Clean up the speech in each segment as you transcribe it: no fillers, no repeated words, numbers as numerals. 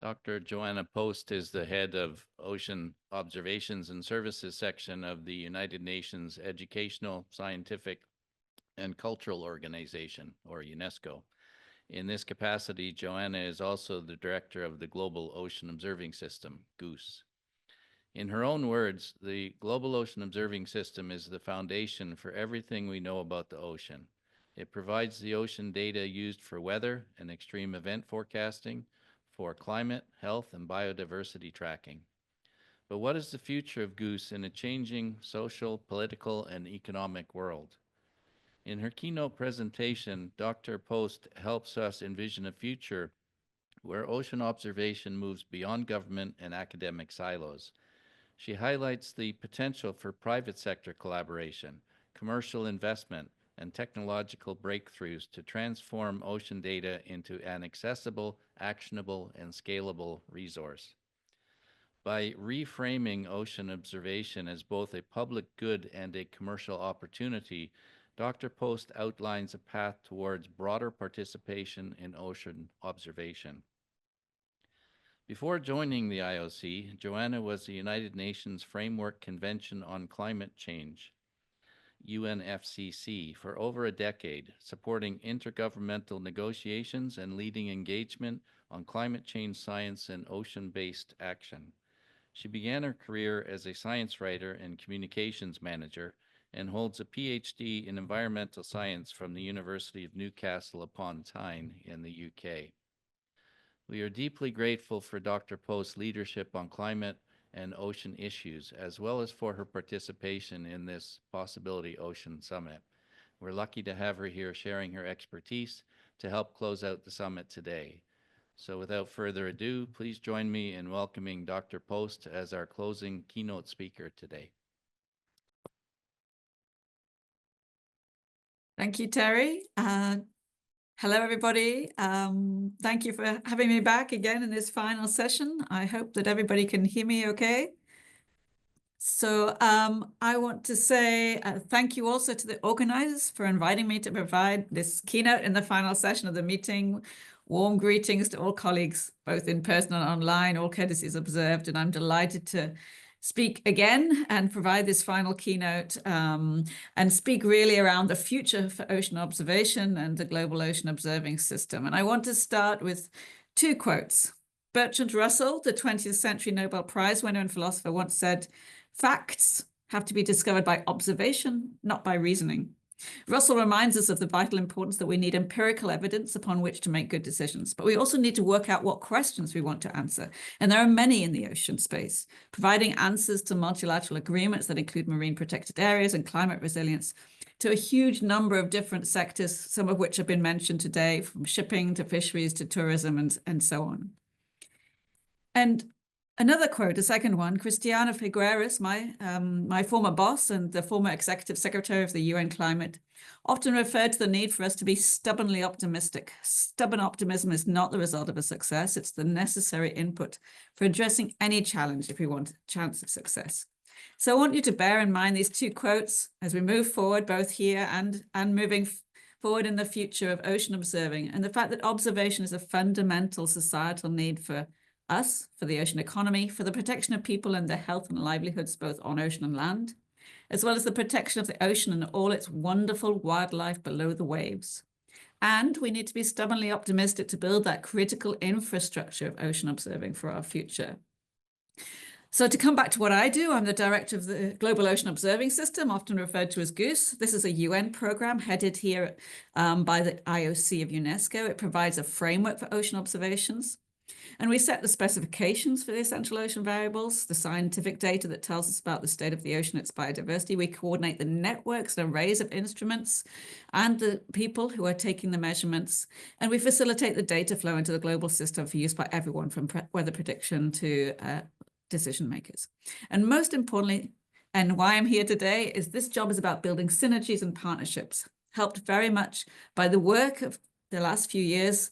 Dr. Joanna Post is the head of Ocean Observations and Services section of the United Nations Educational, Scientific, and Cultural Organization, or UNESCO. In this capacity, Joanna is also the director of the Global Ocean Observing System, GOOSE. In her own words, the Global Ocean Observing System is the foundation for everything we know about the ocean. It provides the ocean data used for weather and extreme event forecasting, for climate, health, and biodiversity tracking. But what is the future of GOOSE in a changing social, political, and economic world? In her keynote presentation, Dr. Post helps us envision a future where ocean observation moves beyond government and academic silos. She highlights the potential for private sector collaboration, commercial investment, and technological breakthroughs to transform ocean data into an accessible, actionable, and scalable resource. By reframing ocean observation as both a public good and a commercial opportunity, Dr. Post outlines a path towards broader participation in ocean observation. Before joining the IOC, Joanna was the United Nations Framework Convention on Climate Change, UNFCCC, for over a decade, supporting intergovernmental negotiations and leading engagement on climate change science and ocean-based action. She began her career as a science writer and communications manager and holds a PhD in environmental science from the University of Newcastle upon Tyne in the UK. We are deeply grateful for Dr. Post's leadership on climate and ocean issues, as well as for her participation in this Possibility Ocean Summit. We're lucky to have her here sharing her expertise to help close out the summit today. So without further ado, please join me in welcoming Dr. Post as our closing keynote speaker today. Thank you, Terry. Hello, everybody. Thank you for having me back again in this final session. I hope that everybody can hear me okay. So I want to say thank you also to the organizers for inviting me to provide this keynote in the final session of the meeting. Warm greetings to all colleagues, both in person and online, all courtesies observed, and I'm delighted to speak again and provide this final keynote and speak really around the future for ocean observation and the global ocean observing system. And I want to start with two quotes. Bertrand Russell, the 20th century Nobel Prize winner and philosopher, once said, "Facts have to be discovered by observation, not by reasoning." Russell reminds us of the vital importance that we need empirical evidence upon which to make good decisions, but we also need to work out what questions we want to answer. And there are many in the ocean space. Providing answers to multilateral agreements that include marine protected areas and climate resilience to a huge number of different sectors, some of which have been mentioned today, from shipping to fisheries to tourism and so on. And another quote, a second one, Christiana Figueres, my former boss and the former executive secretary of the UN Climate, often referred to the need for us to be stubbornly optimistic. Stubborn optimism is not the result of a success. It's the necessary input for addressing any challenge if we want a chance of success. So I want you to bear in mind these two quotes as we move forward, both here and moving forward in the future of ocean observing, and the fact that observation is a fundamental societal need for us, for the ocean economy, for the protection of people and their health and livelihoods, both on ocean and land, as well as the protection of the ocean and all its wonderful wildlife below the waves. And we need to be stubbornly optimistic to build that critical infrastructure of ocean observing for our future. So to come back to what I do, I'm the director of the Global Ocean Observing System, often referred to as GOOSE. This is a UN program headed here by the IOC of UNESCO. It provides a framework for ocean observations. And we set the specifications for the essential ocean variables, the scientific data that tells us about the state of the ocean, its biodiversity. We coordinate the networks and arrays of instruments and the people who are taking the measurements. And we facilitate the data flow into the global system for use by everyone, from weather prediction to decision makers. And most importantly, and why I'm here today, is this job is about building synergies and partnerships, helped very much by the work of the last few years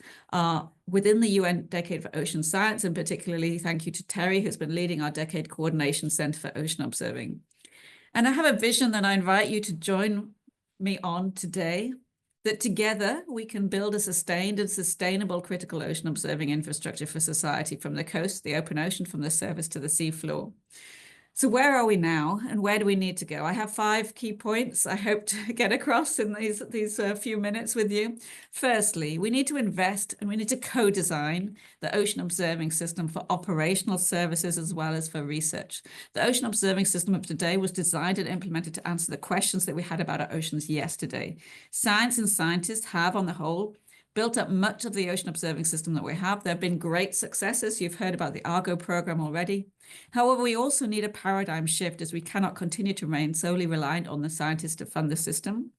within the UN Decade for Ocean Science, and particularly thank you to Terry, who's been leading our Decade Coordination Center for Ocean Observing. And I have a vision that I invite you to join me on today. that together we can build a sustained and sustainable critical ocean observing infrastructure for society, from the coast to the open ocean, from the surface to the seafloor. So where are we now, and where do we need to go? I have 5 key points I hope to get across in these few minutes with you. Firstly, we need to invest and we need to co-design the ocean observing system for operational services as well as for research. The ocean observing system of today was designed and implemented to answer the questions that we had about our oceans yesterday. Science and scientists have, on the whole, built up much of the ocean observing system that we have. There have been great successes. You've heard about the Argo program already. However, we also need a paradigm shift, as we cannot continue to remain solely reliant on the scientists to fund the system.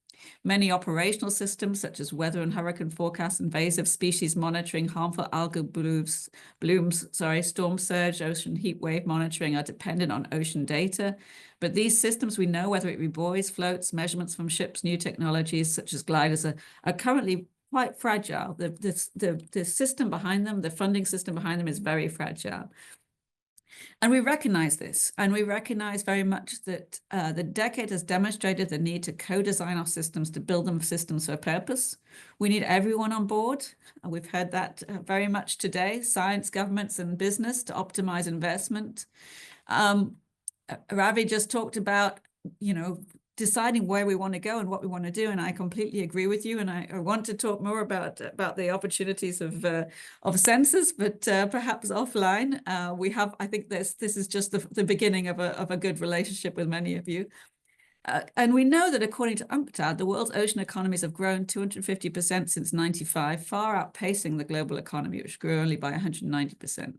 Many operational systems, such as weather and hurricane forecasts, invasive species monitoring, harmful algal blooms, storm surge, ocean heat wave monitoring, are dependent on ocean data. But these systems, we know, whether it be buoys, floats, measurements from ships, new technologies such as gliders, are currently quite fragile. The system behind them, the funding system behind them, is very fragile. And we recognize this, and we recognize very much that the decade has demonstrated the need to co-design our systems, to build them systems for purpose. We need everyone on board. We've heard that very much today: science, governments, and business, to optimize investment. Ravi just talked about, deciding where we want to go and what we want to do, and I completely agree with you. And I want to talk more about the opportunities of sensors, but perhaps offline. I think this is just the beginning of a good relationship with many of you. And we know that according to UNCTAD, the world's ocean economies have grown 250% since '95, far outpacing the global economy, which grew only by 190%.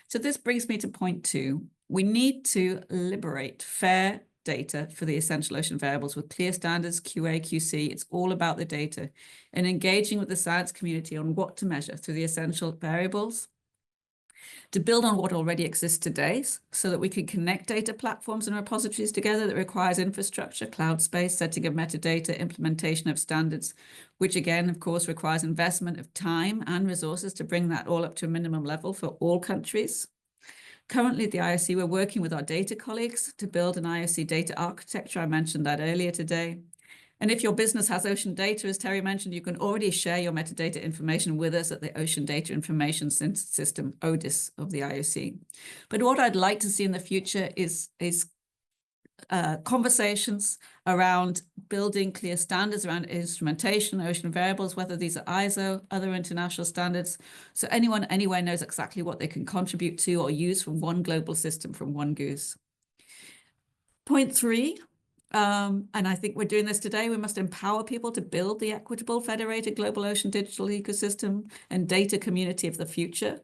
So this brings me to point 2. We need to liberate fair data for the essential ocean variables with clear standards, QA, QC. It's all about the data and engaging with the science community on what to measure through the essential variables, to build on what already exists today so that we can connect data platforms and repositories together. That requires infrastructure, cloud space, setting of metadata, implementation of standards, which again, of course, requires investment of time and resources to bring that all up to a minimum level for all countries. Currently at the IOC, we're working with our data colleagues to build an IOC data architecture. I mentioned that earlier today. And if your business has ocean data, as Terry mentioned, you can already share your metadata information with us at the Ocean Data Information System, ODIS, of the IOC. But what I'd like to see in the future is conversations around building clear standards around instrumentation, ocean variables, whether these are ISO, other international standards, so anyone anywhere knows exactly what they can contribute to or use from one global system, from one goose. Point 3, and I think we're doing this today, we must empower people to build the equitable, federated global ocean digital ecosystem and data community of the future.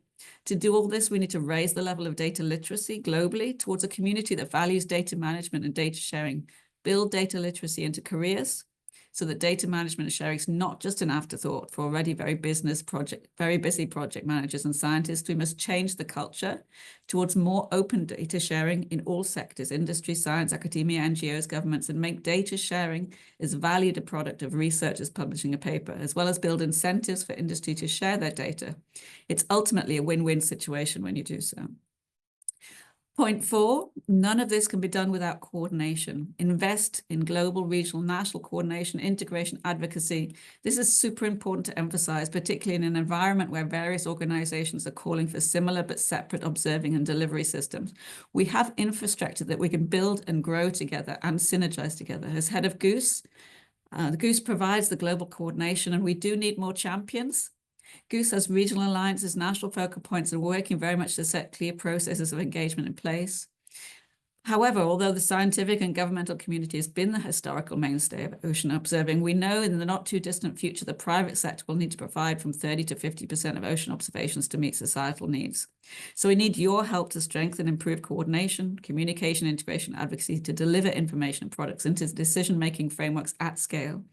To do all this, we need to raise the level of data literacy globally towards a community that values data management and data sharing, build data literacy into careers so that data management and sharing is not just an afterthought for already very busy project managers and scientists. We must change the culture towards more open data sharing in all sectors, industry, science, academia, NGOs, governments, and make data sharing as valued a product of researchers publishing a paper, as well as build incentives for industry to share their data. It's ultimately a win-win situation when you do so. Point 4, none of this can be done without coordination. Invest in global, regional, national coordination, integration, advocacy. This is super important to emphasize, particularly in an environment where various organizations are calling for similar but separate observing and delivery systems. We have infrastructure that we can build and grow together and synergize together. As head of Goose, the Goose provides the global coordination, and we do need more champions. Goose has regional alliances, national focal points, and working very much to set clear processes of engagement in place. However, although the scientific and governmental community has been the historical mainstay of ocean observing, we know in the not too distant future the private sector will need to provide from 30 to 50% of ocean observations to meet societal needs. So we need your help to strengthen and improve coordination, communication, integration, advocacy to deliver information and products into decision-making frameworks at scale.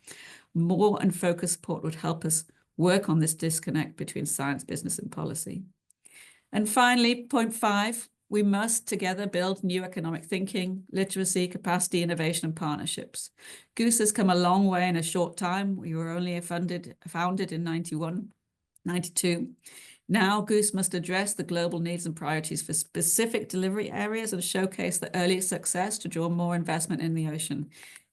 More and focused support would help us work on this disconnect between science, business, and policy. And finally, point 5, we must together build new economic thinking, literacy, capacity, innovation, and partnerships. Goose has come a long way in a short time. We were only founded in 92. Now, Goose must address the global needs and priorities for specific delivery areas and showcase the early success to draw more investment in the ocean.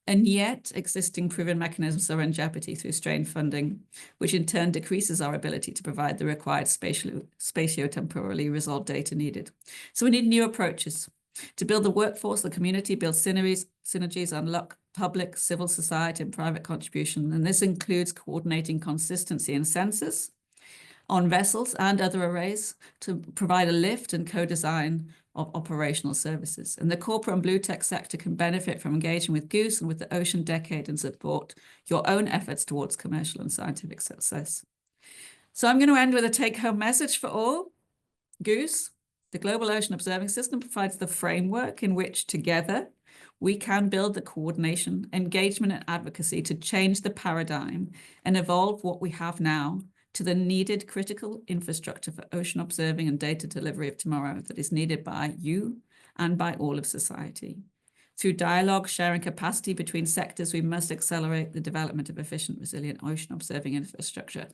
And yet existing proven mechanisms are in jeopardy through strained funding, which in turn decreases our ability to provide the required spatio-temporally resolved data needed. So we need new approaches to build the workforce, the community, build synergies, unlock public, civil society, and private contribution. And this includes coordinating consistency in sensors on vessels and other arrays to provide a lift and co-design of operational services. And the corporate and blue tech sector can benefit from engaging with Goose and with the Ocean Decade and support your own efforts towards commercial and scientific success. So I'm going to end with a take-home message for all. Goose, the Global Ocean Observing System, provides the framework in which together we can build the coordination, engagement, and advocacy to change the paradigm and evolve what we have now to the needed critical infrastructure for ocean observing and data delivery of tomorrow that is needed by you and by all of society. Through dialogue, sharing capacity between sectors, we must accelerate the development of efficient, resilient ocean observing infrastructure.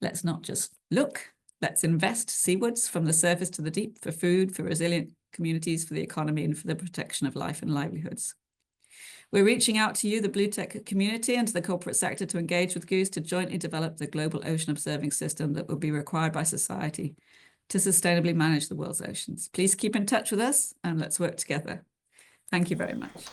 Let's not just look, let's invest seawards from the surface to the deep for food, for resilient communities, for the economy, and for the protection of life and livelihoods. We're reaching out to you, the blue tech community, and to the corporate sector to engage with Goose to jointly develop the global ocean observing system that will be required by society to sustainably manage the world's oceans. Please keep in touch with us and let's work together. Thank you very much.